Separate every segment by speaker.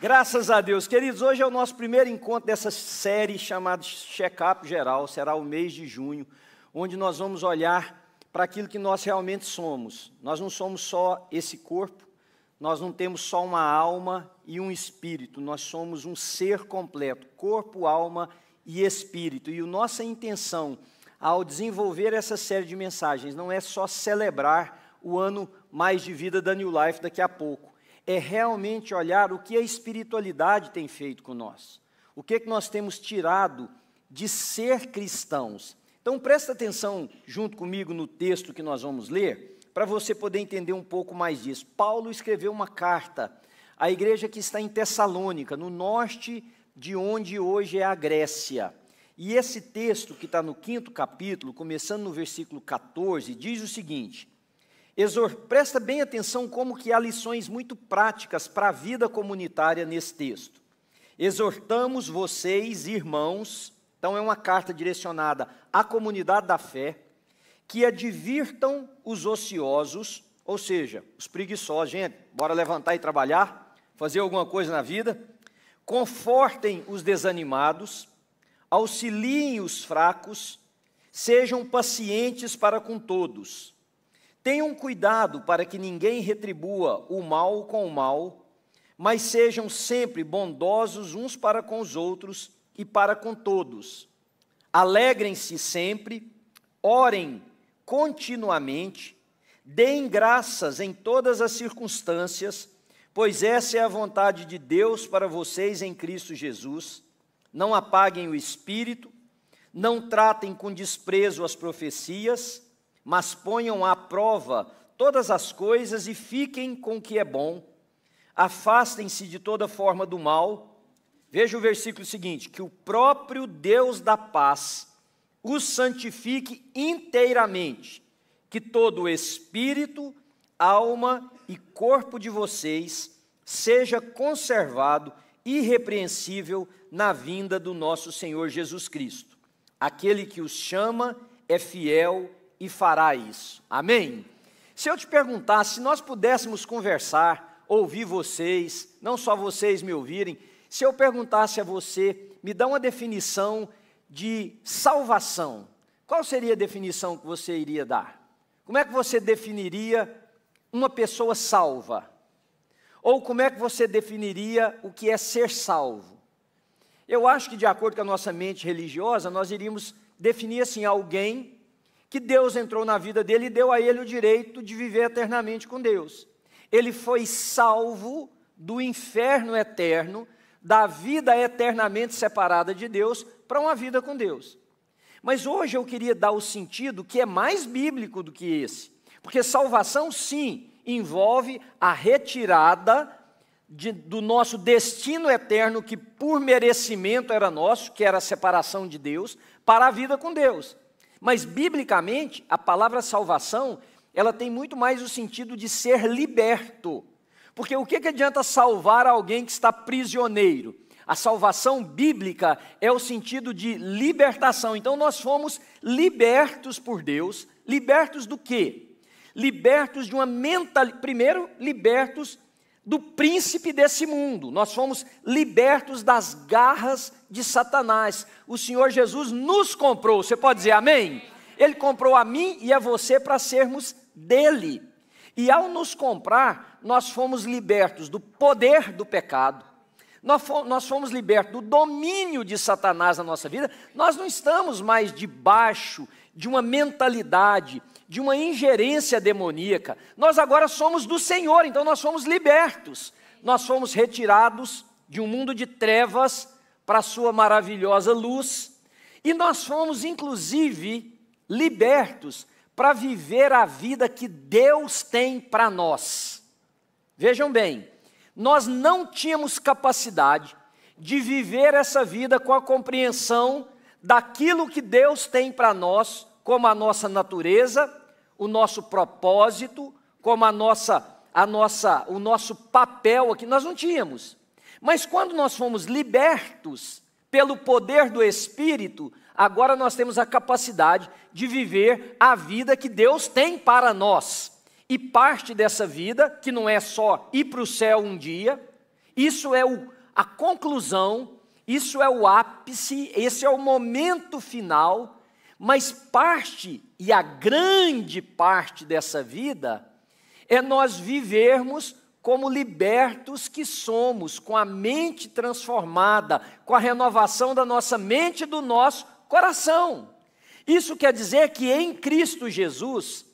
Speaker 1: Graças a Deus. Queridos, hoje é o nosso primeiro encontro dessa série chamada Check-up Geral, será o mês de junho, onde nós vamos olhar para aquilo que nós realmente somos. Nós não somos só esse corpo, nós não temos só uma alma e um espírito, nós somos um ser completo, corpo, alma e espírito. E a nossa intenção ao desenvolver essa série de mensagens não é só celebrar o ano mais de vida da New Life daqui a pouco, é realmente olhar o que a espiritualidade tem feito com nós. O que nós temos tirado de ser cristãos. Então, presta atenção junto comigo no texto que nós vamos ler, para você poder entender um pouco mais disso. Paulo escreveu uma carta à igreja que está em Tessalônica, no norte de onde hoje é a Grécia. E esse texto, que está no 5º capítulo, começando no versículo 14, diz o seguinte: presta bem atenção como que há lições muito práticas para a vida comunitária nesse texto. Exortamos vocês, irmãos, então é uma carta direcionada à comunidade da fé, que advirtam os ociosos, ou seja, os preguiçosos, gente, bora levantar e trabalhar, fazer alguma coisa na vida, confortem os desanimados, auxiliem os fracos, sejam pacientes para com todos. Tenham cuidado para que ninguém retribua o mal com o mal, mas sejam sempre bondosos uns para com os outros e para com todos. Alegrem-se sempre, orem continuamente, deem graças em todas as circunstâncias, pois essa é a vontade de Deus para vocês em Cristo Jesus. Não apaguem o espírito, não tratem com desprezo as profecias, mas ponham à prova todas as coisas e fiquem com o que é bom. Afastem-se de toda forma do mal. Veja o versículo seguinte: que o próprio Deus da paz os santifique inteiramente, que todo o espírito, alma e corpo de vocês seja conservado irrepreensível na vinda do nosso Senhor Jesus Cristo. Aquele que os chama é fiel e fará isso. Amém? Se eu te perguntasse, se nós pudéssemos conversar, ouvir vocês, não só vocês me ouvirem, se eu perguntasse a você, me dá uma definição de salvação, qual seria a definição que você iria dar? Como é que você definiria uma pessoa salva? Ou como é que você definiria o que é ser salvo? Eu acho que, de acordo com a nossa mente religiosa, nós iríamos definir assim: alguém que Deus entrou na vida dele e deu a ele o direito de viver eternamente com Deus. Ele foi salvo do inferno eterno, da vida eternamente separada de Deus, para uma vida com Deus. Mas hoje eu queria dar o sentido que é mais bíblico do que esse. Porque salvação, sim, envolve a retirada do nosso destino eterno, que por merecimento era nosso, que era a separação de Deus, para a vida com Deus. Mas, biblicamente, a palavra salvação, ela tem muito mais o sentido de ser liberto. Porque o que adianta salvar alguém que está prisioneiro? A salvação bíblica é o sentido de libertação. Então, nós fomos libertos por Deus. Libertos do quê? Libertos de uma mentalidade. Primeiro, libertos do príncipe desse mundo. Nós fomos libertos das garras de Satanás. O Senhor Jesus nos comprou. Você pode dizer amém? Ele comprou a mim e a você para sermos dele. E ao nos comprar, nós fomos libertos do poder do pecado. Nós fomos libertos do domínio de Satanás na nossa vida. Nós não estamos mais debaixo de uma mentalidade, de uma ingerência demoníaca. Nós agora somos do Senhor, então nós fomos libertos. Nós fomos retirados de um mundo de trevas para a sua maravilhosa luz. E nós fomos, inclusive, libertos para viver a vida que Deus tem para nós. Vejam bem, nós não tínhamos capacidade de viver essa vida com a compreensão daquilo que Deus tem para nós, como a nossa natureza, o nosso propósito, como o nosso papel aqui. Nós não tínhamos. Mas quando nós fomos libertos pelo poder do Espírito, agora nós temos a capacidade de viver a vida que Deus tem para nós. E parte dessa vida, que não é só ir para o céu um dia, Isso é a conclusão, isso é o ápice, esse é o momento final, mas parte, e a grande parte dessa vida, é nós vivermos como libertos que somos, com a mente transformada, com a renovação da nossa mente e do nosso coração. Isso quer dizer que em Cristo Jesus,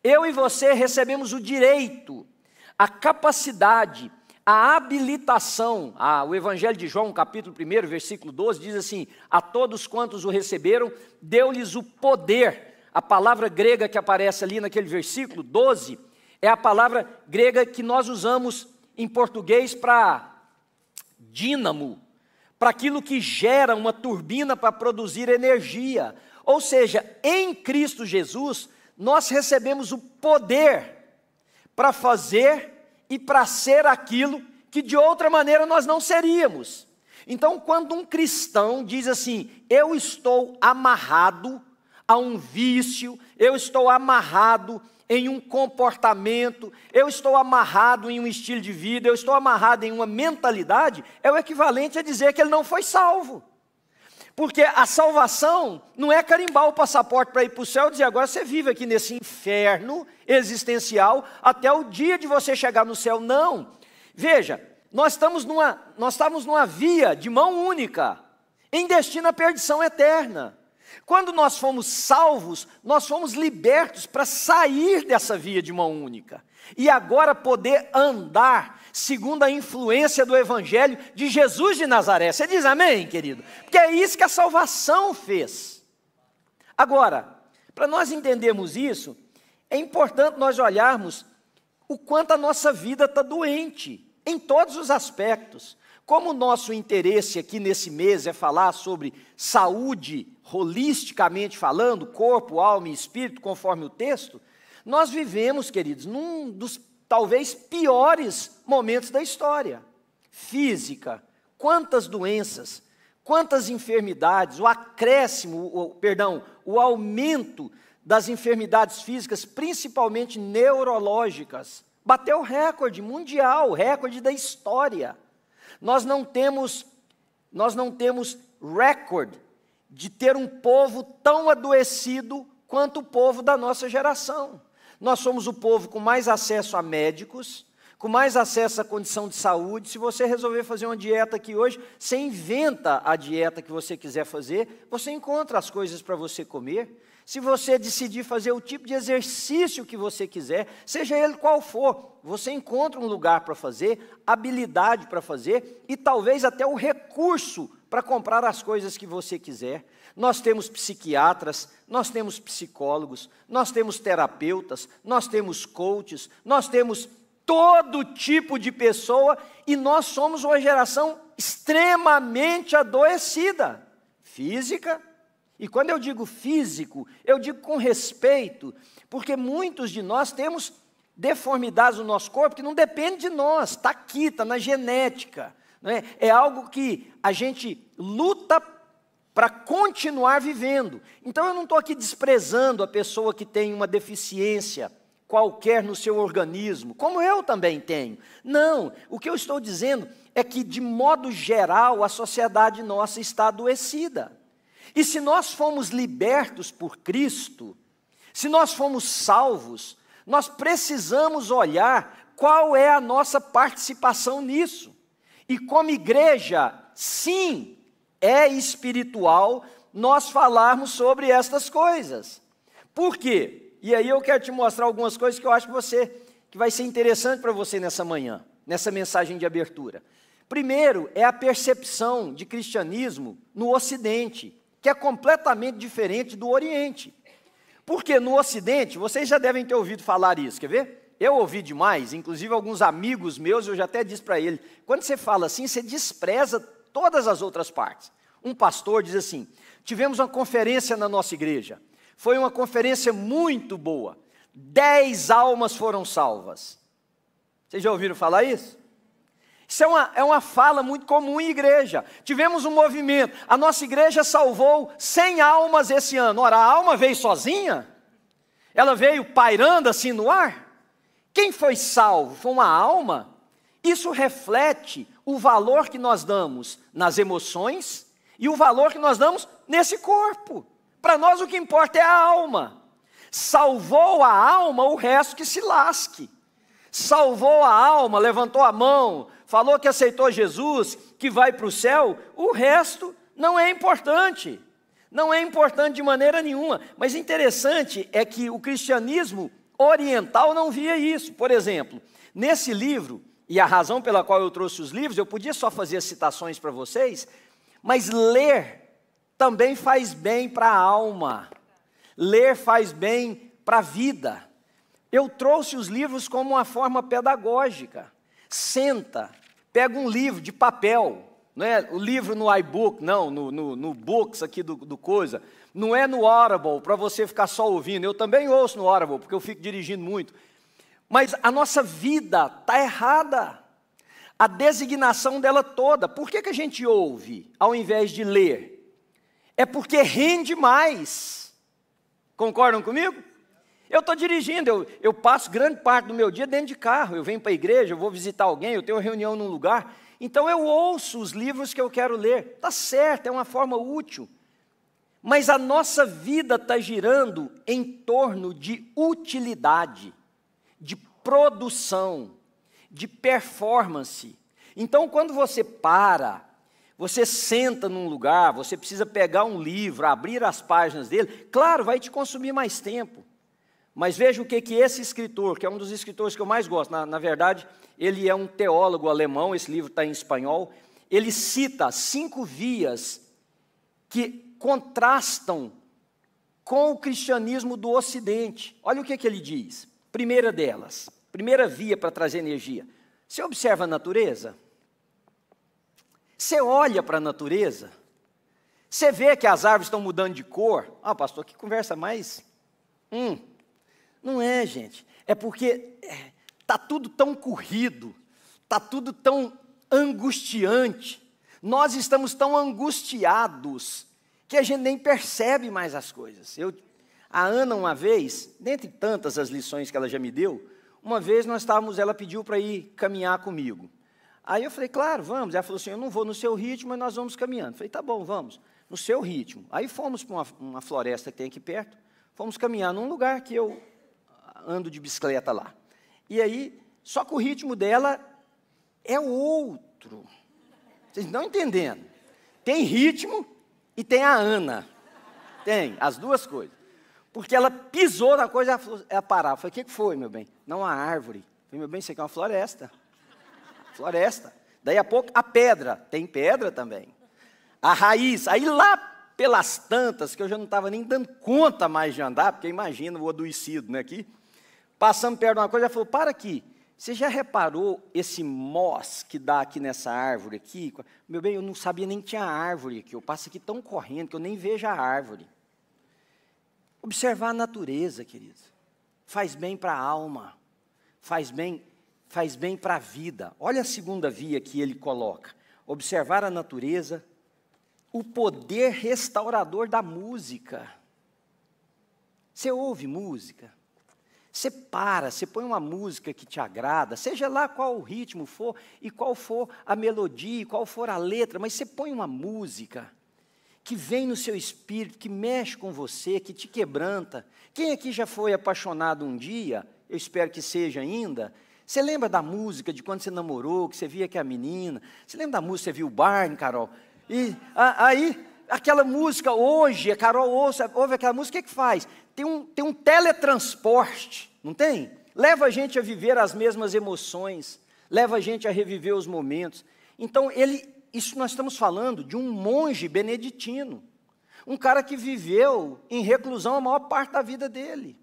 Speaker 1: eu e você recebemos o direito, a capacidade, a habilitação. O Evangelho de João, capítulo 1, versículo 12, diz assim: a todos quantos o receberam, deu-lhes o poder. A palavra grega que aparece ali naquele versículo 12, é a palavra grega que nós usamos em português para dínamo, para aquilo que gera uma turbina para produzir energia. Ou seja, em Cristo Jesus, nós recebemos o poder para fazer e para ser aquilo que de outra maneira nós não seríamos. Então, quando um cristão diz assim: eu estou amarrado a um vício, eu estou amarrado em um comportamento, eu estou amarrado em um estilo de vida, eu estou amarrado em uma mentalidade, é o equivalente a dizer que ele não foi salvo. Porque a salvação não é carimbar o passaporte para ir para o céu e dizer: agora você vive aqui nesse inferno existencial até o dia de você chegar no céu. Não. Veja, nós estávamos numa via de mão única, em destino à perdição eterna. Quando nós fomos salvos, nós fomos libertos para sair dessa via de mão única. E agora poder andar segundo a influência do Evangelho de Jesus de Nazaré. Você diz amém, querido? Porque é isso que a salvação fez. Agora, para nós entendermos isso, é importante nós olharmos o quanto a nossa vida está doente, em todos os aspectos. Como o nosso interesse aqui nesse mês é falar sobre saúde, holisticamente falando, corpo, alma e espírito, conforme o texto, nós vivemos, queridos, num dos talvez piores momentos da história. Física, quantas doenças, quantas enfermidades, o aumento das enfermidades físicas, principalmente neurológicas, bateu recorde mundial, recorde da história. Nós não temos recorde de ter um povo tão adoecido quanto o povo da nossa geração. Nós somos o povo com mais acesso a médicos, com mais acesso à condição de saúde. Se você resolver fazer uma dieta aqui hoje, você inventa a dieta que você quiser fazer, você encontra as coisas para você comer. Se você decidir fazer o tipo de exercício que você quiser, seja ele qual for, você encontra um lugar para fazer, habilidade para fazer e talvez até o recurso para comprar as coisas que você quiser. Nós temos psiquiatras, nós temos psicólogos, nós temos terapeutas, nós temos coaches, nós temos todo tipo de pessoa e nós somos uma geração extremamente adoecida, física. E quando eu digo físico, eu digo com respeito, porque muitos de nós temos deformidades no nosso corpo que não depende de nós, está aqui, está na genética, não é? É algo que a gente luta para continuar vivendo. Então eu não estou aqui desprezando a pessoa que tem uma deficiência qualquer no seu organismo, como eu também tenho. Não, o que eu estou dizendo é que de modo geral a sociedade nossa está adoecida. E se nós fomos libertos por Cristo, se nós fomos salvos, nós precisamos olhar qual é a nossa participação nisso. E como igreja, sim, é espiritual nós falarmos sobre estas coisas. Por quê? E aí eu quero te mostrar algumas coisas que eu acho que vai ser interessante para você nessa manhã, nessa mensagem de abertura. Primeiro, é a percepção de cristianismo no Ocidente, que é completamente diferente do Oriente. Porque no Ocidente, vocês já devem ter ouvido falar isso, quer ver? Eu ouvi demais, inclusive alguns amigos meus, eu já até disse para eles, quando você fala assim, você despreza todas as outras partes. Um pastor diz assim: tivemos uma conferência na nossa igreja, foi uma conferência muito boa, 10 almas foram salvas. Vocês já ouviram falar isso? Isso é uma fala muito comum em igreja. Tivemos um movimento, a nossa igreja salvou 100 almas esse ano. Ora, a alma veio sozinha? Ela veio pairando assim no ar? Quem foi salvo? Foi uma alma? Isso reflete o valor que nós damos nas emoções e o valor que nós damos nesse corpo. Para nós o que importa é a alma. Salvou a alma, o resto que se lasque. Salvou a alma, levantou a mão, falou que aceitou Jesus, que vai para o céu, o resto não é importante. Não é importante de maneira nenhuma. Mas interessante é que o cristianismo oriental não via isso. Por exemplo, nesse livro, e a razão pela qual eu trouxe os livros, eu podia só fazer as citações para vocês, mas ler também faz bem para a alma. Ler faz bem para a vida. Eu trouxe os livros como uma forma pedagógica. Senta, pega um livro de papel, não é o livro no iBook, não, no Books aqui do coisa, não é no Audible, para você ficar só ouvindo. Eu também ouço no Audible, porque eu fico dirigindo muito. Mas a nossa vida está errada. A designação dela toda. Por que a gente ouve, ao invés de ler? É porque rende mais. Concordam comigo? Eu estou dirigindo, eu passo grande parte do meu dia dentro de carro. Eu venho para a igreja, eu vou visitar alguém, eu tenho uma reunião num lugar. Então eu ouço os livros que eu quero ler. Está certo, é uma forma útil. Mas a nossa vida está girando em torno de utilidade, de produção, de performance. Então, quando você para, você senta num lugar, você precisa pegar um livro, abrir as páginas dele, claro, vai te consumir mais tempo. Mas veja o que esse escritor, que é um dos escritores que eu mais gosto, na verdade, ele é um teólogo alemão, esse livro está em espanhol, ele cita 5 vias que contrastam com o cristianismo do Ocidente. Olha o que ele diz. Primeira delas, primeira via para trazer energia. Você observa a natureza? Você olha para a natureza? Você vê que as árvores estão mudando de cor? Ah, pastor, que conversa mais... Não é, gente. É porque está tudo tão corrido, está tudo tão angustiante. Nós estamos tão angustiados que a gente nem percebe mais as coisas. A Ana, uma vez, dentre tantas as lições que ela já me deu, uma vez ela pediu para ir caminhar comigo. Aí eu falei, claro, vamos. Ela falou assim, eu não vou no seu ritmo, mas nós vamos caminhando. Eu falei, tá bom, vamos, no seu ritmo. Aí fomos para uma floresta que tem aqui perto, fomos caminhar num lugar que eu ando de bicicleta lá. E aí, só que o ritmo dela é outro. Vocês estão entendendo? Tem ritmo e tem a Ana. Tem, as duas coisas. Porque ela pisou na coisa, ela parava. Eu falei, o que foi, meu bem? Não, uma árvore. Eu falei, meu bem, isso aqui é uma floresta. Floresta. Daí a pouco, a pedra. Tem pedra também. A raiz. Aí lá pelas tantas, que eu já não estava nem dando conta mais de andar, porque imagina o adoecido, né, aqui. Passando perto de uma coisa, ela falou, para aqui, você já reparou esse moss que dá aqui nessa árvore aqui? Meu bem, eu não sabia nem que tinha árvore aqui, eu passo aqui tão correndo que eu nem vejo a árvore. Observar a natureza, queridos, faz bem para a alma, faz bem para a vida. Olha a segunda via que ele coloca, observar a natureza, o poder restaurador da música. Você ouve música? Você para, você põe uma música que te agrada, seja lá qual o ritmo for, e qual for a melodia, e qual for a letra, mas você põe uma música que vem no seu espírito, que mexe com você, que te quebranta. Quem aqui já foi apaixonado um dia, eu espero que seja ainda, você lembra da música de quando você namorou, que você via que a menina, você lembra da música, você viu o Barney, Carol? E aí, aquela música hoje, a Carol ouve aquela música, o que faz? Tem um teletransporte, não tem? Leva a gente a viver as mesmas emoções, leva a gente a reviver os momentos. Então, isso nós estamos falando de um monge beneditino, um cara que viveu em reclusão a maior parte da vida dele,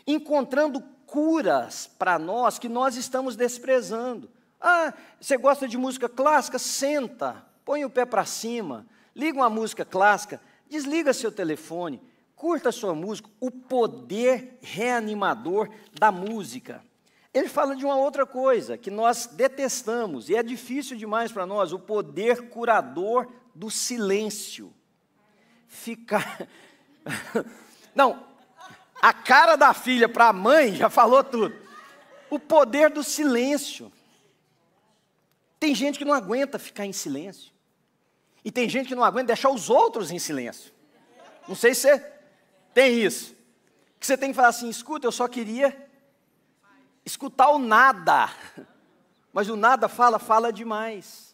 Speaker 1: encontrando curas para nós que nós estamos desprezando. Ah, você gosta de música clássica? Senta, põe o pé para cima, liga uma música clássica, desliga seu telefone, curta a sua música, o poder reanimador da música. Ele fala de uma outra coisa que nós detestamos, e é difícil demais para nós, o poder curador do silêncio. Ficar... Não, a cara da filha para a mãe já falou tudo. O poder do silêncio. Tem gente que não aguenta ficar em silêncio. E tem gente que não aguenta deixar os outros em silêncio. Não sei se você tem isso. Que você tem que falar assim, escuta, eu só queria escutar o nada. Mas o nada fala demais.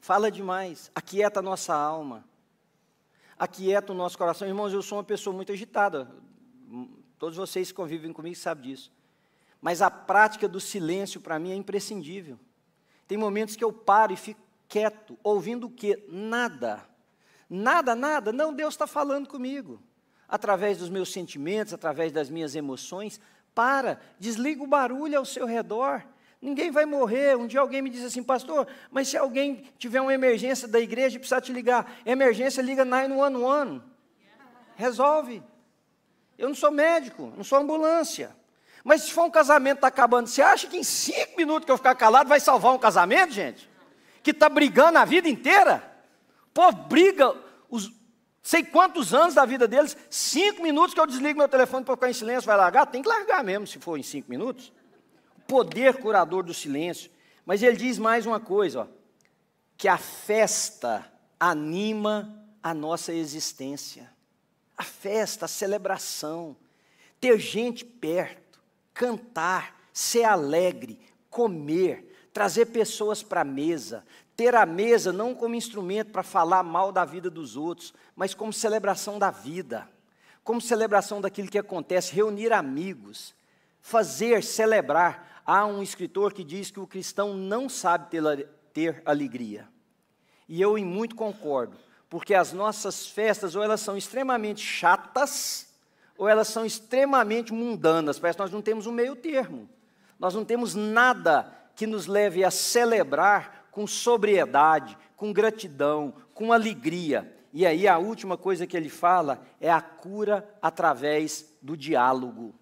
Speaker 1: Fala demais. Aquieta a nossa alma. Aquieta o nosso coração. Irmãos, eu sou uma pessoa muito agitada. Todos vocês que convivem comigo sabem disso. Mas a prática do silêncio para mim é imprescindível. Tem momentos que eu paro e fico quieto, ouvindo o quê? Nada. Nada, nada. Não, Deus está falando comigo. Através dos meus sentimentos, através das minhas emoções. Para, desliga o barulho ao seu redor. Ninguém vai morrer. Um dia alguém me disse assim, pastor, mas se alguém tiver uma emergência da igreja e precisar te ligar, emergência, liga 911. Resolve. Eu não sou médico, não sou ambulância. Mas se for um casamento que está acabando, você acha que em 5 minutos que eu ficar calado vai salvar um casamento, gente? Que está brigando a vida inteira? Pô, briga os sei quantos anos da vida deles, 5 minutos que eu desligo meu telefone para ficar em silêncio, vai largar? Tem que largar mesmo, se for em 5 minutos. O poder curador do silêncio. Mas ele diz mais uma coisa, ó, que a festa anima a nossa existência. A festa, a celebração, ter gente perto, cantar, ser alegre, comer, trazer pessoas para a mesa, ter a mesa não como instrumento para falar mal da vida dos outros, mas como celebração da vida, como celebração daquilo que acontece, reunir amigos, fazer, celebrar. Há um escritor que diz que o cristão não sabe ter alegria. E eu em muito concordo, porque as nossas festas ou elas são extremamente chatas, ou elas são extremamente mundanas, parece que nós não temos um meio termo. Nós não temos nada que nos leve a celebrar com sobriedade, com gratidão, com alegria. E aí a última coisa que ele fala é a cura através do diálogo.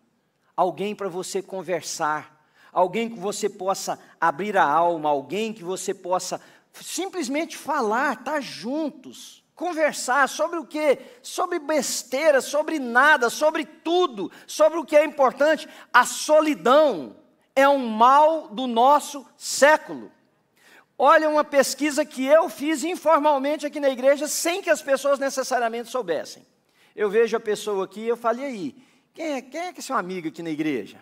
Speaker 1: Alguém para você conversar, alguém que você possa abrir a alma, alguém que você possa simplesmente falar, estar juntos, conversar sobre o quê? Sobre besteira, sobre nada, sobre tudo, sobre o que é importante. A solidão é um mal do nosso século. Olha uma pesquisa que eu fiz informalmente aqui na igreja, sem que as pessoas necessariamente soubessem. Eu vejo a pessoa aqui, eu falei, e aí, quem é que é seu amigo aqui na igreja?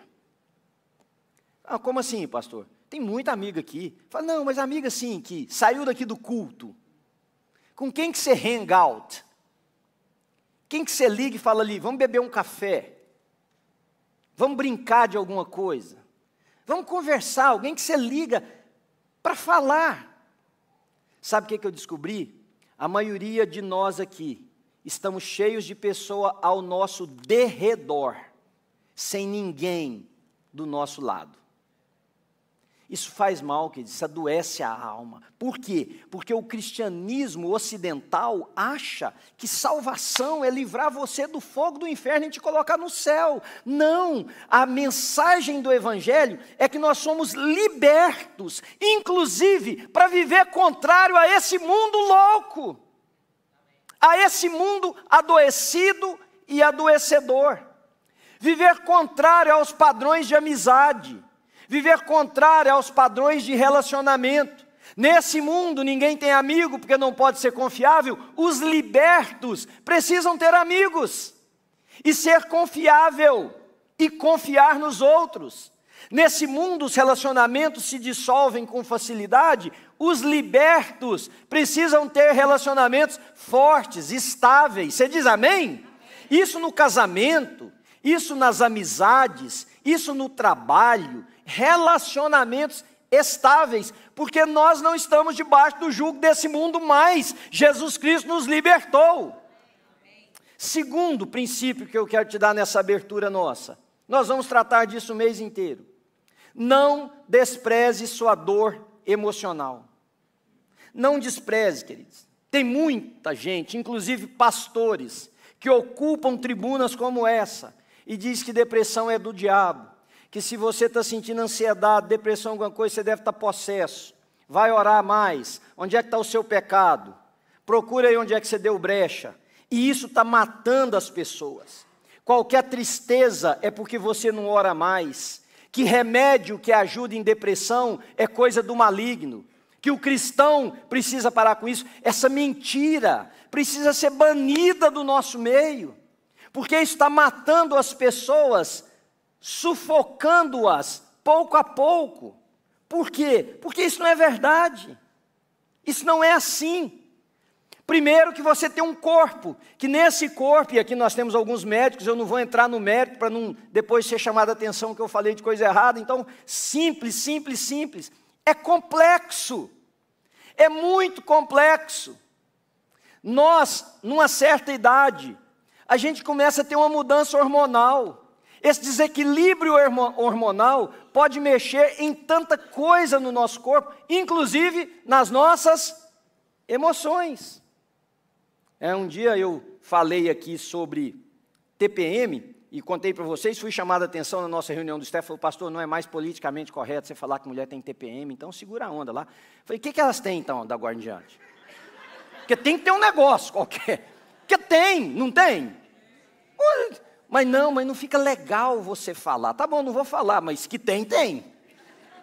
Speaker 1: Ah, como assim, pastor? Tem muita amiga aqui. Fala, não, mas amiga assim, que saiu daqui do culto. Com quem que você hang out? Quem que você liga e fala ali, vamos beber um café? Vamos brincar de alguma coisa? Vamos conversar, alguém que você liga para falar. Sabe o que eu descobri? A maioria de nós aqui estamos cheios de pessoa ao nosso derredor, sem ninguém do nosso lado. Isso faz mal, querido, isso adoece a alma. Por quê? Porque o cristianismo ocidental acha que salvação é livrar você do fogo do inferno e te colocar no céu. Não, a mensagem do evangelho é que nós somos libertos, inclusive para viver contrário a esse mundo louco, a esse mundo adoecido e adoecedor. Viver contrário aos padrões de amizade, viver contrário aos padrões de relacionamento. Nesse mundo ninguém tem amigo porque não pode ser confiável. Os libertos precisam ter amigos e ser confiável e confiar nos outros. Nesse mundo os relacionamentos se dissolvem com facilidade. Os libertos precisam ter relacionamentos fortes, estáveis. Você diz amém? Isso no casamento, isso nas amizades, isso no trabalho, relacionamentos estáveis, porque nós não estamos debaixo do jugo desse mundo mais. Jesus Cristo nos libertou. Segundo princípio que eu quero te dar nessa abertura nossa, nós vamos tratar disso o mês inteiro. Não despreze sua dor emocional. Não despreze, queridos. Tem muita gente, inclusive pastores, que ocupam tribunas como essa e diz que depressão é do diabo. Que se você está sentindo ansiedade, depressão, alguma coisa, você deve estar possesso. Vai orar mais. Onde é que está o seu pecado? Procura aí onde é que você deu brecha. E isso está matando as pessoas. Qualquer tristeza é porque você não ora mais. que remédio que ajuda em depressão é coisa do maligno, que o cristão precisa parar com isso. Essa mentira precisa ser banida do nosso meio, porque isso está matando as pessoas, sufocando-as pouco a pouco. Por quê? Porque isso não é verdade, isso não é assim. Primeiro que você tem um corpo, que nesse corpo, e aqui nós temos alguns médicos, eu não vou entrar no mérito para não depois ser chamado a atenção que eu falei de coisa errada, então simples, é complexo, é muito complexo. Nós, numa certa idade, a gente começa a ter uma mudança hormonal, esse desequilíbrio hormonal pode mexer em tanta coisa no nosso corpo, inclusive nas nossas emoções. Um dia eu falei aqui sobre TPM e contei para vocês, fui chamado a atenção na nossa reunião do staff, falei, pastor, não é mais politicamente correto você falar que mulher tem TPM, então segura a onda lá. Falei, o que elas têm então, da agora em diante? Porque tem que ter um negócio qualquer. Porque tem, não tem? Mas não fica legal você falar. Tá bom, não vou falar, mas que tem.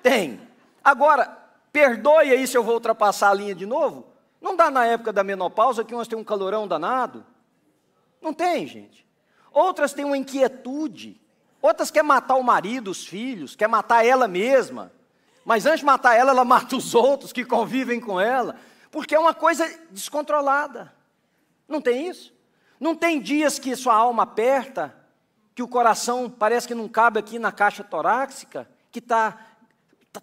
Speaker 1: Tem. Agora, perdoe aí se eu vou ultrapassar a linha de novo. Não dá na época da menopausa que umas têm um calorão danado? Não tem, gente. Outras têm uma inquietude. Outras querem matar o marido, os filhos, quer matar ela mesma. Mas antes de matar ela, ela mata os outros que convivem com ela. Porque é uma coisa descontrolada. Não tem isso? Não tem dias que sua alma aperta, que o coração parece que não cabe aqui na caixa torácica, que está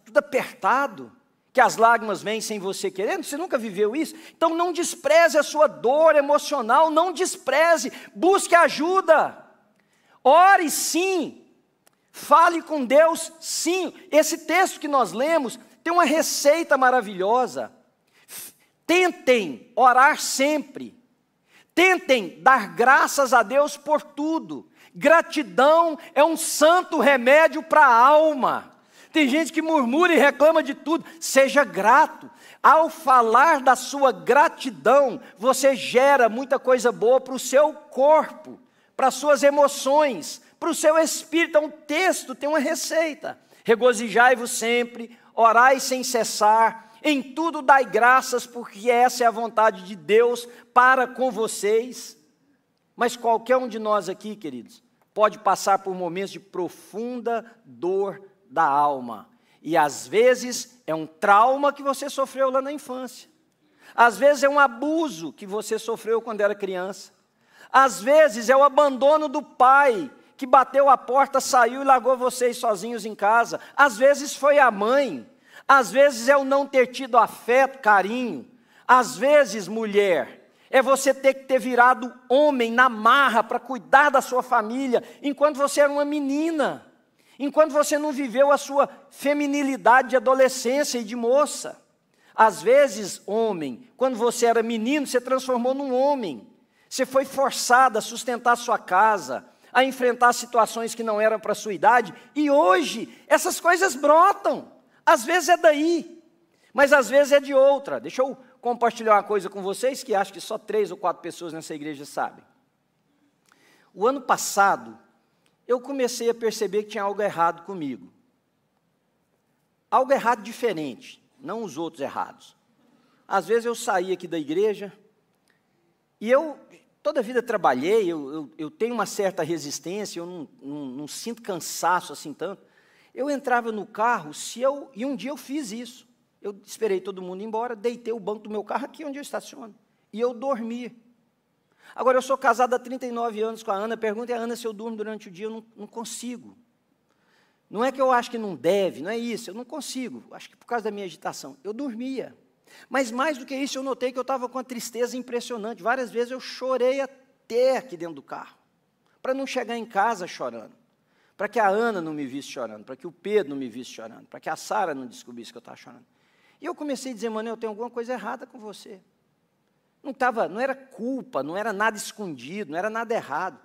Speaker 1: tudo apertado, que as lágrimas vêm sem você querendo? Você nunca viveu isso? Então não despreze a sua dor emocional, não despreze, busque ajuda. Ore sim, fale com Deus sim. Esse texto que nós lemos tem uma receita maravilhosa. Tentem orar sempre. Tentem dar graças a Deus por tudo. Gratidão é um santo remédio para a alma. Tem gente que murmura e reclama de tudo. Seja grato. Ao falar da sua gratidão, você gera muita coisa boa para o seu corpo, para as suas emoções, para o seu espírito. Então, o texto tem uma receita. Regozijai-vos sempre, orai sem cessar, em tudo dai graças, porque essa é a vontade de Deus para com vocês. Mas qualquer um de nós aqui, queridos, pode passar por momentos de profunda dor da alma, e às vezes é um trauma que você sofreu lá na infância, às vezes é um abuso que você sofreu quando era criança, às vezes é o abandono do pai, que bateu a porta, saiu e largou vocês sozinhos em casa, às vezes foi a mãe, às vezes é o não ter tido afeto, carinho, às vezes, mulher, é você ter que ter virado homem na marra para cuidar da sua família, enquanto você era uma menina, enquanto você não viveu a sua feminilidade de adolescência e de moça. Às vezes, homem, quando você era menino, você transformou num homem. Você foi forçado a sustentar a sua casa, a enfrentar situações que não eram para a sua idade. E hoje, essas coisas brotam. Às vezes é daí, mas às vezes é de outra. Deixa eu compartilhar uma coisa com vocês, que acho que só 3 ou 4 pessoas nessa igreja sabem. O ano passado, eu comecei a perceber que tinha algo errado comigo. Algo errado diferente, não os outros errados. Às vezes eu saía aqui da igreja, e eu toda a vida trabalhei, eu tenho uma certa resistência, eu não sinto cansaço assim tanto. Eu entrava no carro, e um dia eu fiz isso. Eu esperei todo mundo ir embora, deitei o banco do meu carro aqui onde eu estaciono, e eu dormi. Agora, eu sou casado há 39 anos com a Ana, pergunta a Ana se eu durmo durante o dia, eu não consigo. Não é que eu acho que não deve, não é isso, eu não consigo, acho que por causa da minha agitação. Eu dormia, mas mais do que isso, eu notei que eu estava com uma tristeza impressionante. Várias vezes eu chorei até aqui dentro do carro, para não chegar em casa chorando, para que a Ana não me visse chorando, para que o Pedro não me visse chorando, para que a Sara não descobrisse que eu estava chorando. E eu comecei a dizer, mano, eu tenho alguma coisa errada com você. Não era culpa, não era nada escondido, não era nada errado.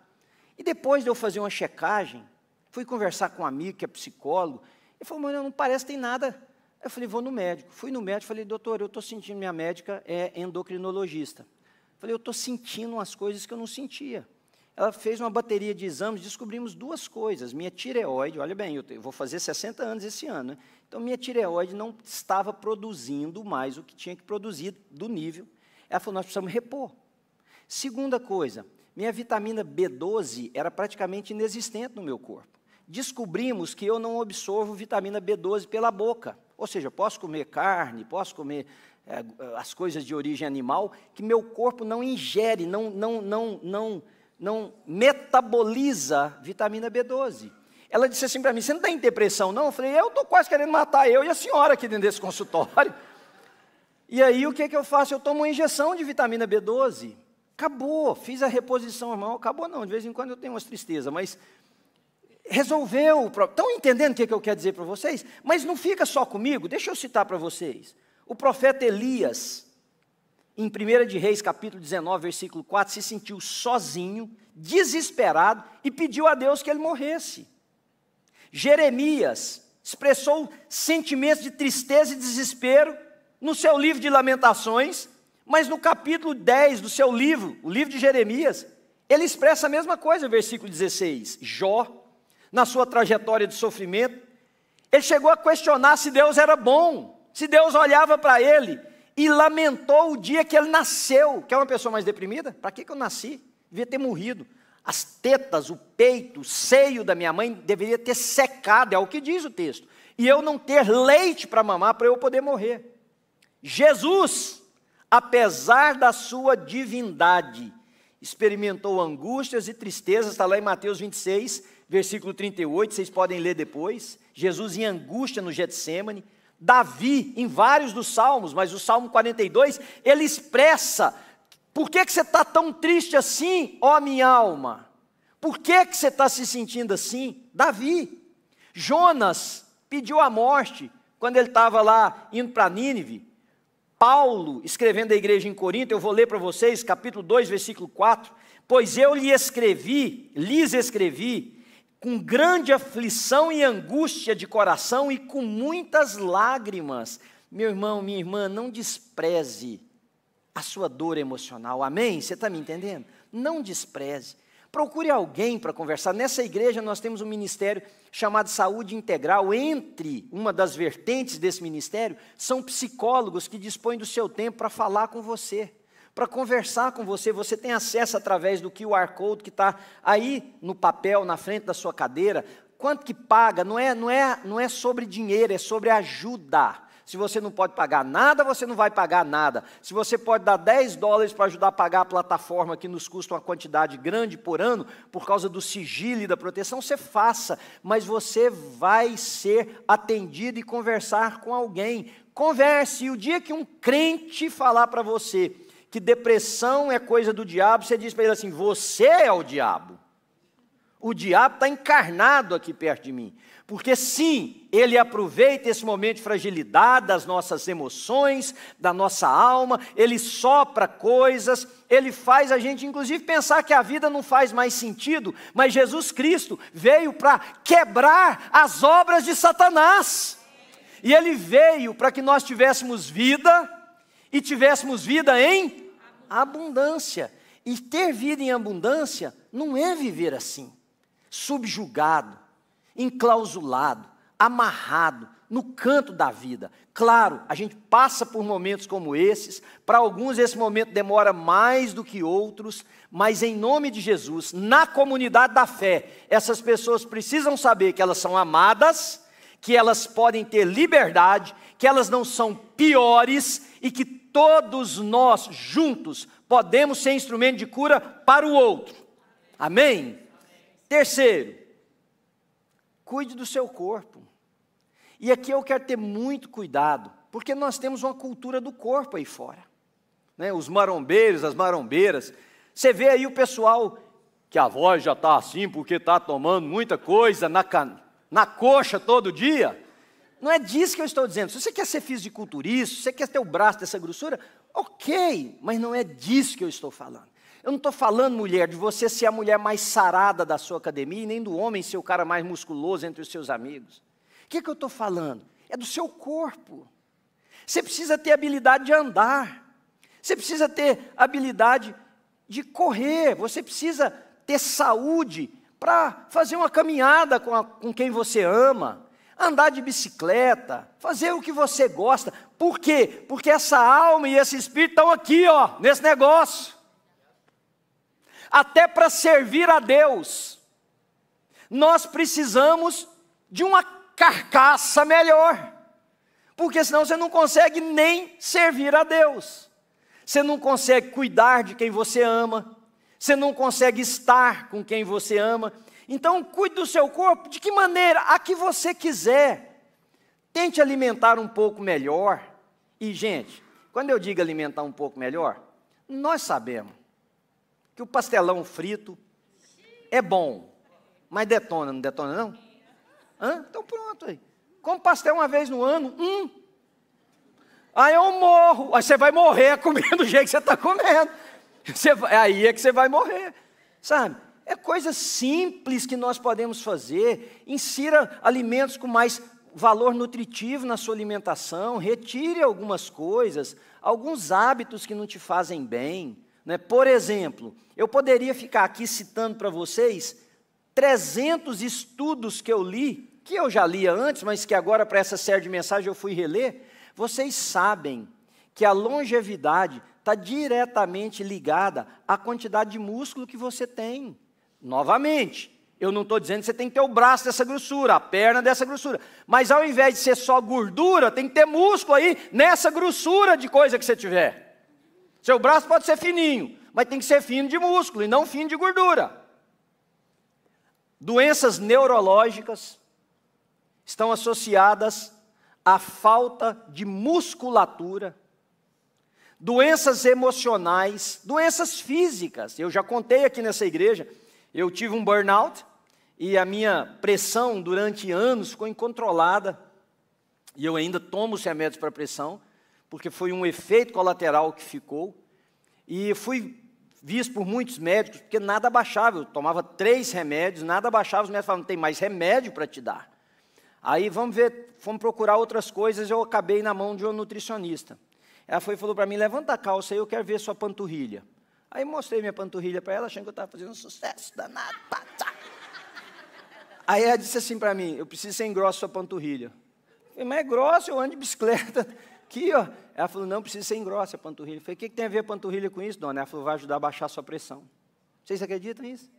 Speaker 1: E depois de eu fazer uma checagem, fui conversar com um amigo que é psicólogo, ele falou, mano, não parece que tem nada. Eu falei, vou no médico. Fui no médico, falei, doutor, eu estou sentindo, minha médica é endocrinologista. Falei, eu estou sentindo umas coisas que eu não sentia. ela fez uma bateria de exames, descobrimos duas coisas. Minha tireoide, olha bem, eu vou fazer 60 anos esse ano, né? Então minha tireoide não estava produzindo mais o que tinha que produzir do nível. Ela falou, nós precisamos repor. Segunda coisa, minha vitamina B12 era praticamente inexistente no meu corpo. Descobrimos que eu não absorvo vitamina B12 pela boca. Ou seja, eu posso comer carne, posso comer as coisas de origem animal, que meu corpo não ingere, não metaboliza vitamina B12. Ela disse assim para mim, você não está em depressão não? Eu falei, eu estou quase querendo matar eu e a senhora aqui dentro desse consultório. E aí o que eu faço? Eu tomo uma injeção de vitamina B12. Acabou, fiz a reposição, irmão. Acabou não, de vez em quando eu tenho umas tristezas, mas resolveu o problema. Estão entendendo o que eu quero dizer para vocês? Mas não fica só comigo, deixa eu citar para vocês. O profeta Elias, em 1 de Reis, capítulo 19, versículo 4, se sentiu sozinho, desesperado, e pediu a Deus que ele morresse. Jeremias expressou sentimentos de tristeza e desespero no seu livro de Lamentações, mas no capítulo 10 do seu livro, o livro de Jeremias, ele expressa a mesma coisa, versículo 16. Jó, na sua trajetória de sofrimento, ele chegou a questionar se Deus era bom, se Deus olhava para ele, e lamentou o dia que ele nasceu. Quer uma pessoa mais deprimida? Para que eu nasci? Devia ter morrido. As tetas, o peito, o seio da minha mãe deveria ter secado, é o que diz o texto. E eu não ter leite para mamar, para eu poder morrer. Jesus, apesar da sua divindade, experimentou angústias e tristezas, está lá em Mateus 26, versículo 38, vocês podem ler depois. Jesus em angústia no Getsêmani. Davi, em vários dos salmos, mas o Salmo 42, ele expressa, por que você está tão triste assim, ó minha alma? Por que você está se sentindo assim? Davi. Jonas pediu a morte, quando ele estava lá indo para Nínive. Paulo, escrevendo à igreja em Corinto, eu vou ler para vocês, capítulo 2, versículo 4, pois eu lhes escrevi, com grande aflição e angústia de coração e com muitas lágrimas. Meu irmão, minha irmã, não despreze a sua dor emocional, amém? Você está me entendendo? Não despreze. Procure alguém para conversar. Nessa igreja nós temos um ministério chamado Saúde Integral. Entre uma das vertentes desse ministério, são psicólogos que dispõem do seu tempo para falar com você, para conversar com você. Você tem acesso através do QR Code que está aí no papel, na frente da sua cadeira. Quanto que paga? Não é sobre dinheiro, é sobre ajuda. Se você não pode pagar nada, você não vai pagar nada. Se você pode dar $10 para ajudar a pagar a plataforma que nos custa uma quantidade grande por ano, por causa do sigilo e da proteção, você faça. Mas você vai ser atendido e conversar com alguém. Converse. E o dia que um crente falar para você que depressão é coisa do diabo, você diz para ele assim, você é o diabo. O diabo está encarnado aqui perto de mim. Porque sim, ele aproveita esse momento de fragilidade das nossas emoções, da nossa alma, ele sopra coisas, ele faz a gente inclusive pensar que a vida não faz mais sentido, mas Jesus Cristo veio para quebrar as obras de Satanás. E ele veio para que nós tivéssemos vida, e tivéssemos vida em abundância. E ter vida em abundância não é viver assim, subjugado, enclausulado, amarrado, no canto da vida. Claro, a gente passa por momentos como esses, para alguns esse momento demora mais do que outros, mas em nome de Jesus, na comunidade da fé, essas pessoas precisam saber que elas são amadas, que elas podem ter liberdade, que elas não são piores e que todos nós juntos podemos ser instrumento de cura para o outro. Amém? Terceiro, cuide do seu corpo. E aqui eu quero ter muito cuidado, porque nós temos uma cultura do corpo aí fora, né? Os marombeiros, as marombeiras, você vê aí o pessoal que a voz já está assim porque está tomando muita coisa na coxa todo dia. Não é disso que eu estou dizendo. Se você quer ser fisiculturista, se você quer ter o braço dessa grossura, ok, mas não é disso que eu estou falando. Eu não estou falando, mulher, de você ser a mulher mais sarada da sua academia, e nem do homem ser o cara mais musculoso entre os seus amigos. O que eu estou falando? É do seu corpo. Você precisa ter habilidade de andar. Você precisa ter habilidade de correr. Você precisa ter saúde, para fazer uma caminhada com quem você ama, andar de bicicleta, fazer o que você gosta. Por quê? Porque essa alma e esse espírito estão aqui, ó, nesse negócio. Até para servir a Deus, nós precisamos de uma carcaça melhor. Porque senão você não consegue nem servir a Deus. Você não consegue cuidar de quem você ama. Você não consegue estar com quem você ama. Então, cuide do seu corpo de que maneira? A que você quiser. Tente alimentar um pouco melhor. E, gente, quando eu digo alimentar um pouco melhor, nós sabemos que o pastelão frito é bom, mas detona, não detona não? Então pronto aí. Come pastel uma vez no ano, aí eu morro. Aí você vai morrer comendo do jeito que você está comendo. Aí é que você vai morrer, sabe? É coisa simples que nós podemos fazer. Insira alimentos com mais valor nutritivo na sua alimentação. Retire algumas coisas, alguns hábitos que não te fazem bem, né? Por exemplo, eu poderia ficar aqui citando para vocês 300 estudos que eu li, que eu já lia antes, mas que agora para essa série de mensagens eu fui reler. Vocês sabem que a longevidade está diretamente ligada à quantidade de músculo que você tem. Novamente, eu não estou dizendo que você tem que ter o braço dessa grossura, a perna dessa grossura, mas ao invés de ser só gordura, tem que ter músculo aí nessa grossura de coisa que você tiver. Seu braço pode ser fininho, mas tem que ser fino de músculo e não fino de gordura. Doenças neurológicas estão associadas à falta de musculatura. Doenças emocionais, doenças físicas. Eu já contei aqui nessa igreja, eu tive um burnout e a minha pressão durante anos ficou incontrolada. E eu ainda tomo os remédios para pressão, porque foi um efeito colateral que ficou. E fui visto por muitos médicos, porque nada baixava. Eu tomava 3 remédios, nada baixava. Os médicos falavam, não tem mais remédio para te dar. Aí vamos ver, fomos procurar outras coisas, eu acabei na mão de um nutricionista. Ela falou para mim, levanta a calça aí, eu quero ver sua panturrilha. Aí mostrei minha panturrilha para ela, achando que eu estava fazendo um sucesso danado. Aí ela disse assim para mim, eu preciso ser engrosso sua panturrilha. Eu falei, mas é grossa, eu ando de bicicleta. Aqui, ó. Ela falou, não, precisa ser engrossa a panturrilha. Eu falei, o que tem a ver a panturrilha com isso, dona? Ela falou, vai ajudar a baixar a sua pressão. Vocês acreditam nisso?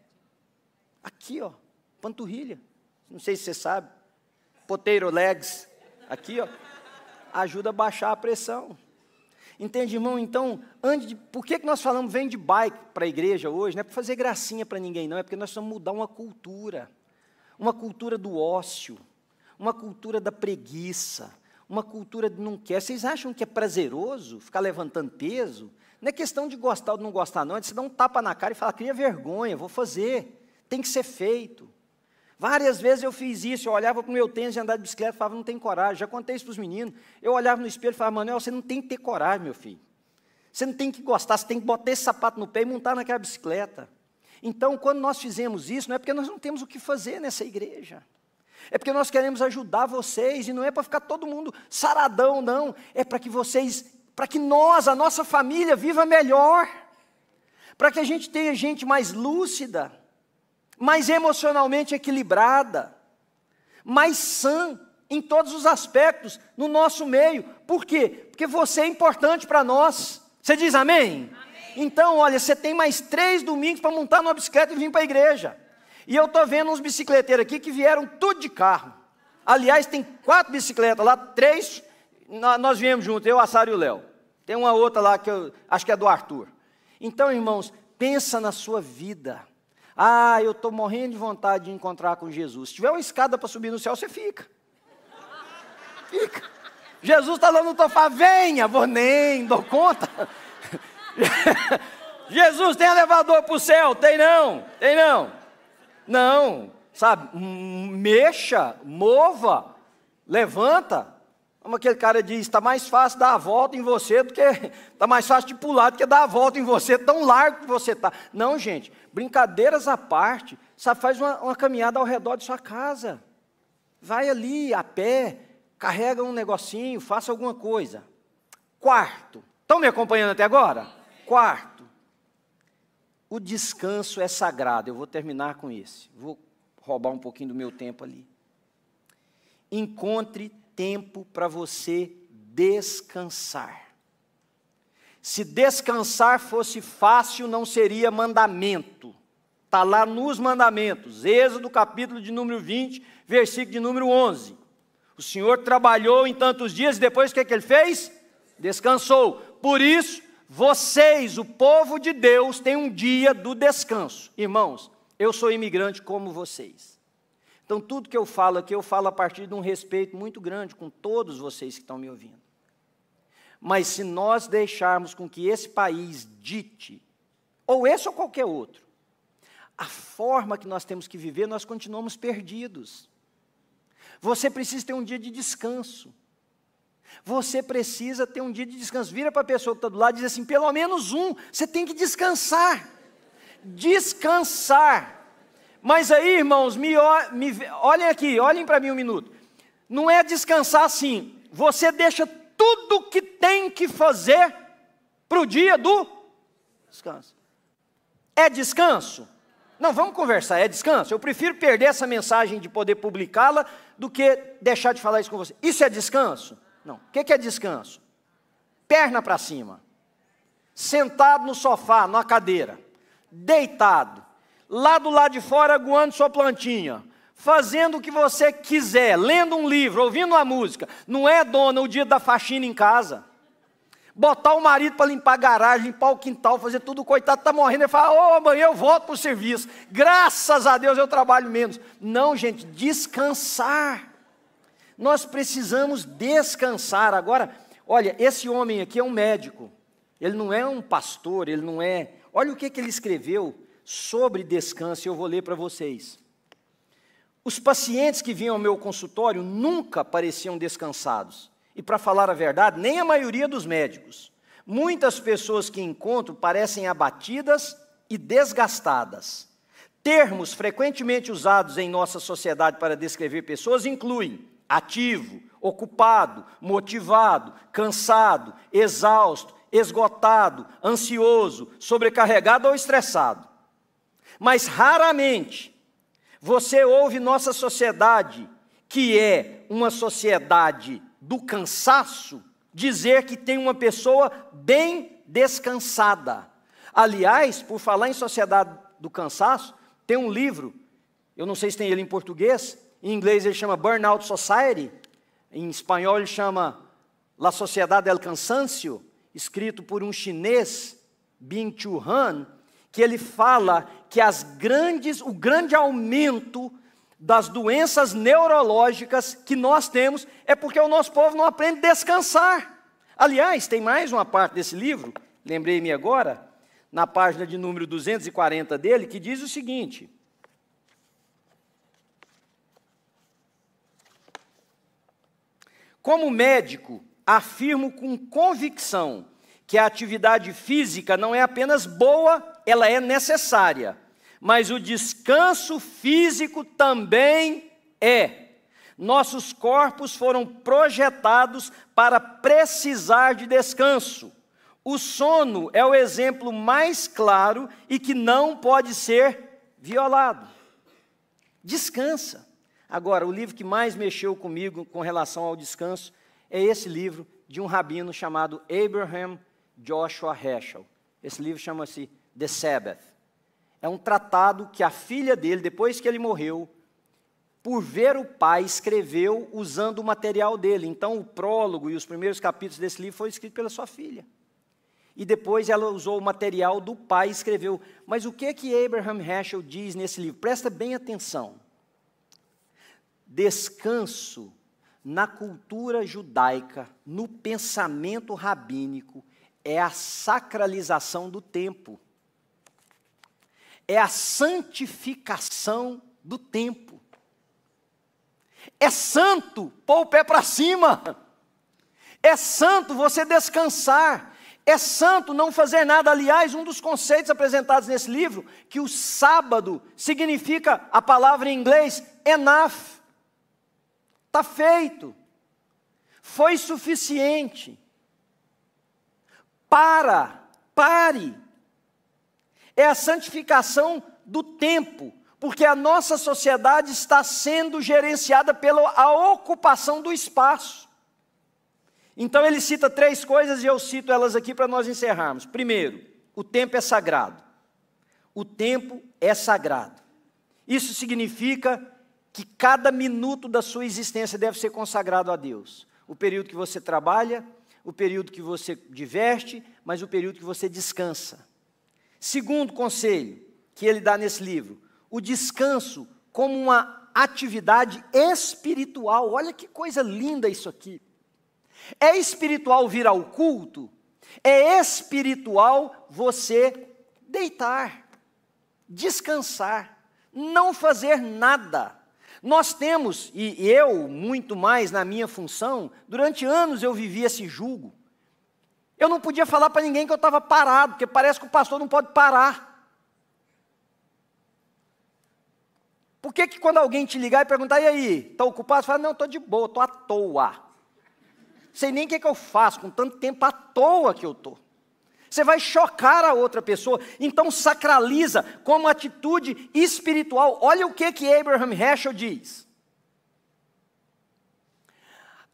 Speaker 1: Aqui, ó, panturrilha. Não sei se você sabe. Potato legs. Aqui, ó. Ajuda a baixar a pressão. Entende, irmão? Então, por que nós falamos, vem de bike para a igreja hoje? Não é para fazer gracinha para ninguém, não. É porque nós precisamos mudar uma cultura do ócio, uma cultura da preguiça, uma cultura de não quer. Vocês acham que é prazeroso ficar levantando peso? Não é questão de gostar ou não gostar, não. É de você dar um tapa na cara e falar, cria vergonha, vou fazer. Tem que ser feito. Várias vezes eu fiz isso, eu olhava para o meu tênis de andar de bicicleta e falava, não tem coragem. Já contei isso para os meninos. Eu olhava no espelho e falava, Manuel, você não tem que ter coragem, meu filho. Você não tem que gostar, você tem que botar esse sapato no pé e montar naquela bicicleta. Então, quando nós fizemos isso, não é porque nós não temos o que fazer nessa igreja. É porque nós queremos ajudar vocês, e não é para ficar todo mundo saradão, não. É para que vocês, para que nós, a nossa família, viva melhor. Para que a gente tenha gente mais lúcida, mais emocionalmente equilibrada, mais sã em todos os aspectos, no nosso meio. Por quê? Porque você é importante para nós. Você diz amém? Amém. Então, olha, você tem mais 3 domingos para montar numa bicicleta e vir para a igreja. E eu estou vendo uns bicicleteiros aqui que vieram tudo de carro. Aliás, tem 4 bicicletas lá, 3, nós viemos juntos, eu, a Sara e o Léo. Tem uma outra lá que eu acho que é do Arthur. Então, irmãos, pensa na sua vida. Ah, eu estou morrendo de vontade de encontrar com Jesus. Se tiver uma escada para subir no céu, você fica. Fica. Jesus está lá no sofá, venha, vou nem, dou conta. Jesus, tem elevador para o céu? Tem não, tem não. Não, sabe, mexa, mova, levanta. Como aquele cara diz, está mais fácil dar a volta em você do que... Está mais fácil de pular do que dar a volta em você, tão largo que você está. Não, gente, brincadeiras à parte, sabe, faz uma caminhada ao redor de sua casa. Vai ali, a pé, carrega um negocinho, faça alguma coisa. 4, estão me acompanhando até agora? 4, o descanso é sagrado. Eu vou terminar com esse. Vou roubar um pouquinho do meu tempo ali. Encontre tempo para você descansar. Se descansar fosse fácil, não seria mandamento. Está lá nos mandamentos. Êxodo, capítulo de número 20, versículo de número 11. O Senhor trabalhou em tantos dias e depois o que Ele fez? Descansou. Por isso, vocês, o povo de Deus, têm um dia do descanso. Irmãos, eu sou imigrante como vocês. Então, tudo que eu falo aqui, eu falo a partir de um respeito muito grande com todos vocês que estão me ouvindo. Mas se nós deixarmos com que esse país dite, ou esse ou qualquer outro, a forma que nós temos que viver, nós continuamos perdidos. Você precisa ter um dia de descanso. Você precisa ter um dia de descanso. Vira para a pessoa que está do lado e diz assim, pelo menos um, você tem que descansar. Descansar. Mas aí, irmãos, olhem aqui, olhem para mim um minuto. Não é descansar assim, você deixa tudo o que tem que fazer para o dia do descanso. É descanso? Não, vamos conversar, é descanso? Eu prefiro perder essa mensagem de poder publicá-la do que deixar de falar isso com você. Isso é descanso? Não. O que é descanso? Perna para cima, sentado no sofá, na cadeira, deitado, lá do lado de fora aguando sua plantinha, fazendo o que você quiser, lendo um livro, ouvindo uma música. Não é, dona, o dia da faxina em casa. Botar o marido para limpar a garagem, limpar o quintal, fazer tudo, o coitado está morrendo. Ele fala, ô, amanhã eu volto para o serviço. Graças a Deus eu trabalho menos. Não, gente, descansar. Nós precisamos descansar. Agora, olha, esse homem aqui é um médico. Ele não é um pastor, ele não é... Olha o que ele escreveu sobre descanso, eu vou ler para vocês. Os pacientes que vinham ao meu consultório nunca pareciam descansados. E, para falar a verdade, nem a maioria dos médicos. Muitas pessoas que encontro parecem abatidas e desgastadas. Termos frequentemente usados em nossa sociedade para descrever pessoas incluem ativo, ocupado, motivado, cansado, exausto, esgotado, ansioso, sobrecarregado ou estressado. Mas raramente você ouve nossa sociedade, que é uma sociedade do cansaço, dizer que tem uma pessoa bem descansada. Aliás, por falar em sociedade do cansaço, tem um livro, eu não sei se tem ele em português, em inglês ele chama Burnout Society, em espanhol ele chama La Sociedad del Cansancio, escrito por um chinês, Byung-Chul Han, que ele fala que o grande aumento das doenças neurológicas que nós temos é porque o nosso povo não aprende a descansar. Aliás, tem mais uma parte desse livro, lembrei-me agora, na página de número 240 dele, que diz o seguinte: como médico, afirmo com convicção que a atividade física não é apenas boa, ela é necessária. Mas o descanso físico também é. Nossos corpos foram projetados para precisar de descanso. O sono é o exemplo mais claro e que não pode ser violado. Descansa. Agora, o livro que mais mexeu comigo com relação ao descanso é esse livro de um rabino chamado Abraham Joshua Heschel. Esse livro chama-se The Sabbath. É um tratado que a filha dele, depois que ele morreu, por ver o pai, escreveu usando o material dele. Então, o prólogo e os primeiros capítulos desse livro foram escritos pela sua filha. E depois ela usou o material do pai e escreveu. Mas o que Abraham Heschel diz nesse livro? Presta bem atenção. Descanso na cultura judaica, no pensamento rabínico, é a sacralização do tempo. É a santificação do tempo. É santo pôr o pé para cima. É santo você descansar. É santo não fazer nada. Aliás, um dos conceitos apresentados nesse livro, que o sábado significa a palavra em inglês, enough. Está feito. Foi suficiente. Pare. é a santificação do tempo, porque a nossa sociedade está sendo gerenciada pela ocupação do espaço. Então ele cita 3 coisas e eu cito elas aqui para nós encerrarmos. Primeiro, o tempo é sagrado. O tempo é sagrado. Isso significa que cada minuto da sua existência deve ser consagrado a Deus. O período que você trabalha, o período que você diverte, mas o período que você descansa. Segundo conselho que ele dá nesse livro, o descanso como uma atividade espiritual. Olha que coisa linda isso aqui. É espiritual vir ao culto? É espiritual você deitar, descansar, não fazer nada. Nós temos, e eu muito mais na minha função, durante anos eu vivi esse jugo. Eu não podia falar para ninguém que eu estava parado, porque parece que o pastor não pode parar. Por que quando alguém te ligar e perguntar, e aí, está ocupado? Você fala, não, estou de boa, estou à toa. Sei nem o que eu faço, com tanto tempo à toa que eu estou. Você vai chocar a outra pessoa, então sacraliza como atitude espiritual. Olha o que Abraham Heschel diz.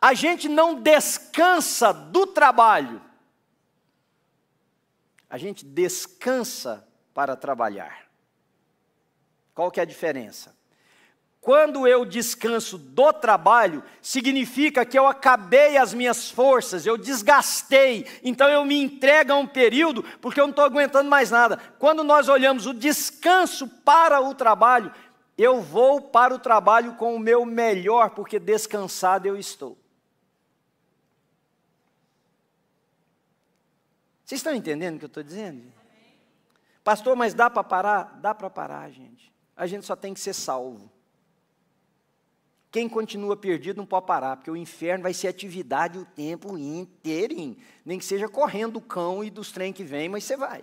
Speaker 1: A gente não descansa do trabalho. A gente descansa para trabalhar. Qual que é a diferença? Quando eu descanso do trabalho, significa que eu acabei as minhas forças, eu desgastei, então eu me entrego a um período, porque eu não estou aguentando mais nada. Quando nós olhamos o descanso para o trabalho, eu vou para o trabalho com o meu melhor, porque descansado eu estou. Vocês estão entendendo o que eu estou dizendo? Pastor, mas dá para parar? Dá para parar, gente. A gente só tem que ser salvo. Quem continua perdido não pode parar, porque o inferno vai ser atividade o tempo inteirinho. Nem que seja correndo do cão e dos trem que vem, mas você vai.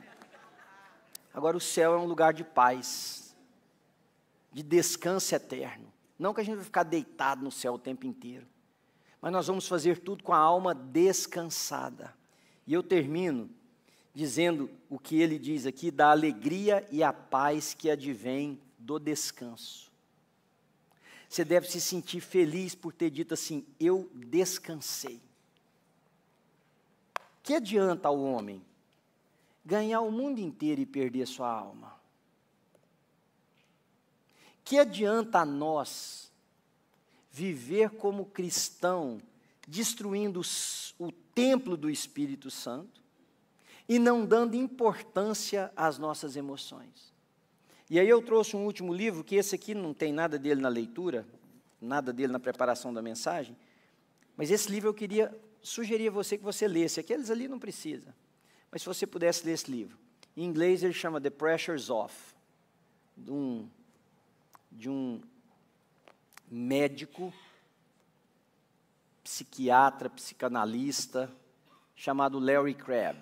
Speaker 1: Agora o céu é um lugar de paz, de descanso eterno. Não que a gente vai ficar deitado no céu o tempo inteiro, mas nós vamos fazer tudo com a alma descansada. E eu termino dizendo o que ele diz aqui, da alegria e a paz que advém do descanso. Você deve se sentir feliz por ter dito assim, eu descansei. Que adianta ao homem ganhar o mundo inteiro e perder a sua alma? Que adianta a nós viver como cristão, destruindo o templo do Espírito Santo e não dando importância às nossas emoções? E aí eu trouxe um último livro, que esse aqui não tem nada dele na leitura, nada dele na preparação da mensagem, mas esse livro eu queria sugerir a você que você lesse. Aqueles ali não precisa, mas se você pudesse ler esse livro. Em inglês ele chama The Pressure's Off, de um médico, psiquiatra, psicanalista, chamado Larry Crabb.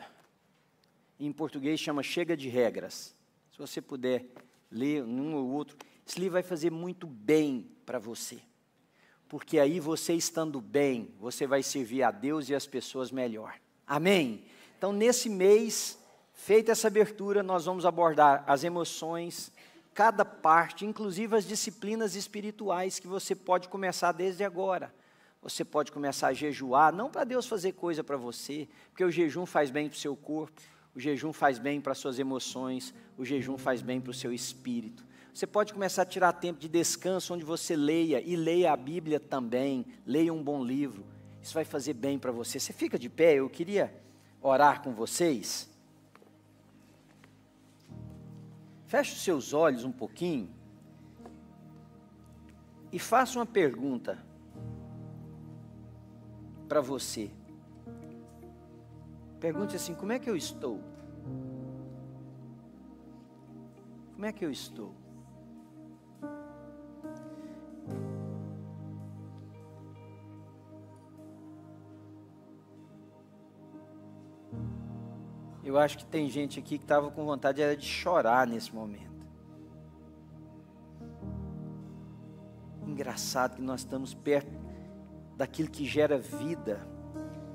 Speaker 1: Em português chama Chega de Regras. Se você puder ler um ou outro, esse livro vai fazer muito bem para você. Porque aí você estando bem, você vai servir a Deus e as pessoas melhor. Amém? Então, nesse mês, feita essa abertura, nós vamos abordar as emoções, cada parte, inclusive as disciplinas espirituais que você pode começar desde agora. Você pode começar a jejuar, não para Deus fazer coisa para você, porque o jejum faz bem para o seu corpo, o jejum faz bem para as suas emoções, o jejum faz bem para o seu espírito. Você pode começar a tirar tempo de descanso, onde você leia, e leia a Bíblia também, leia um bom livro. Isso vai fazer bem para você. Você fica de pé, eu queria orar com vocês. Feche os seus olhos um pouquinho e faça uma pergunta para você. Pergunte assim, como é que eu estou? Como é que eu estou? Eu acho que tem gente aqui que estava com vontade de chorar nesse momento. Engraçado que nós estamos perto daquilo que gera vida.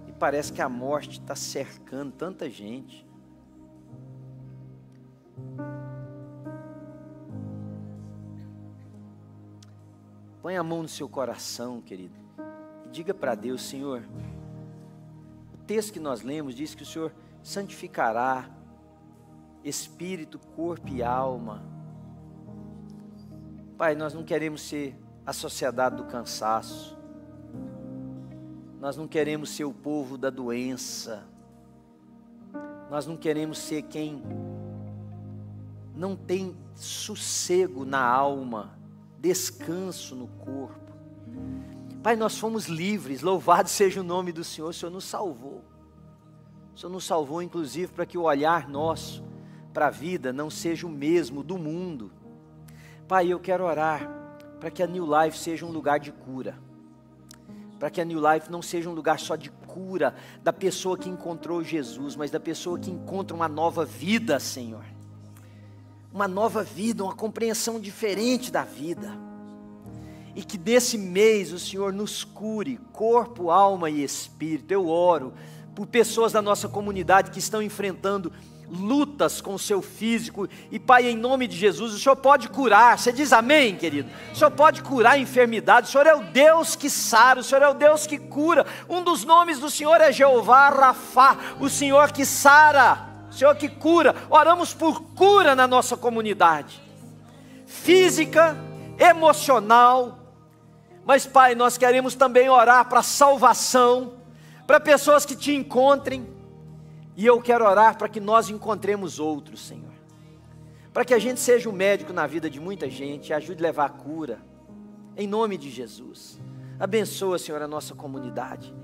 Speaker 1: E parece que a morte está cercando tanta gente. Põe a mão no seu coração, querido. E diga para Deus: Senhor, o texto que nós lemos diz que o Senhor santificará espírito, corpo e alma. Pai, nós não queremos ser a sociedade do cansaço. Nós não queremos ser o povo da doença. Nós não queremos ser quem não tem sossego na alma, descanso no corpo. Pai, nós fomos livres, louvado seja o nome do Senhor. O Senhor nos salvou. O Senhor nos salvou, inclusive, para que o olhar nosso para a vida não seja o mesmo do mundo. Pai, eu quero orar para que a New Life seja um lugar de cura. Para que a New Life não seja um lugar só de cura da pessoa que encontrou Jesus, mas da pessoa que encontra uma nova vida, Senhor. Uma nova vida, uma compreensão diferente da vida. E que desse mês o Senhor nos cure, corpo, alma e espírito. Eu oro por pessoas da nossa comunidade que estão enfrentando lutas com o seu físico, e Pai, em nome de Jesus, o Senhor pode curar. Você diz amém, querido? O Senhor pode curar a enfermidade. O Senhor é o Deus que sara, o Senhor é o Deus que cura. Um dos nomes do Senhor é Jeová Rafá, o Senhor que sara, o Senhor que cura. Oramos por cura na nossa comunidade, física, emocional, mas Pai, nós queremos também orar para salvação, para pessoas que te encontrem. E eu quero orar para que nós encontremos outros, Senhor. Para que a gente seja um médico na vida de muita gente e ajude a levar a cura. Em nome de Jesus. Abençoa, Senhor, a nossa comunidade.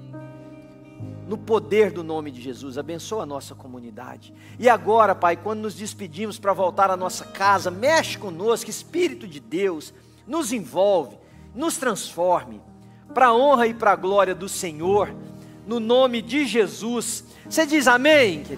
Speaker 1: No poder do nome de Jesus, abençoa a nossa comunidade. E agora, Pai, quando nos despedimos para voltar à nossa casa, mexe conosco, Espírito de Deus, nos envolve, nos transforme, para a honra e para a glória do Senhor. No nome de Jesus. Você diz amém, querido?